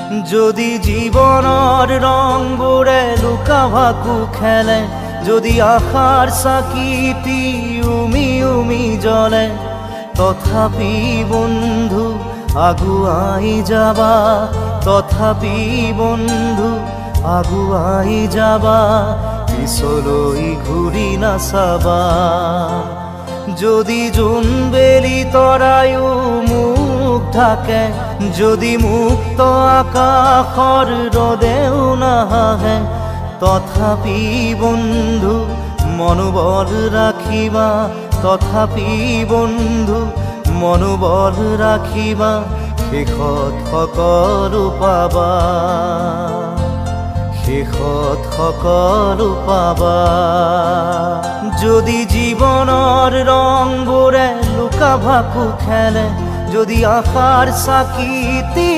যদি জীবনৰ ৰংবোৰে লুকা ভাকু খেলে, যদি আশাৰ চাকিটি উমি উমি জ্বলে, তথাপি বন্ধু আগুৱাই যাবা, তথাপি বন্ধু আগুৱাই যাবা, পিছলৈ ঘূৰি নাচাবা। যদি জোনবেলি তৰায়ো মুখ ঢাকে, যদি মুক্ত আকাশৰ ৰদেও নাহে, তথাপি বন্ধু মনোবল ৰাখিবা, তথাপি বন্ধু মনোবল ৰাখিবা, শেষত সকলো পাবা, শেষত সকলো পাবা। যদি জীৱনৰ ৰংবোৰে লুকা ভাকু খেলে, যদি আশাৰ চাকিটি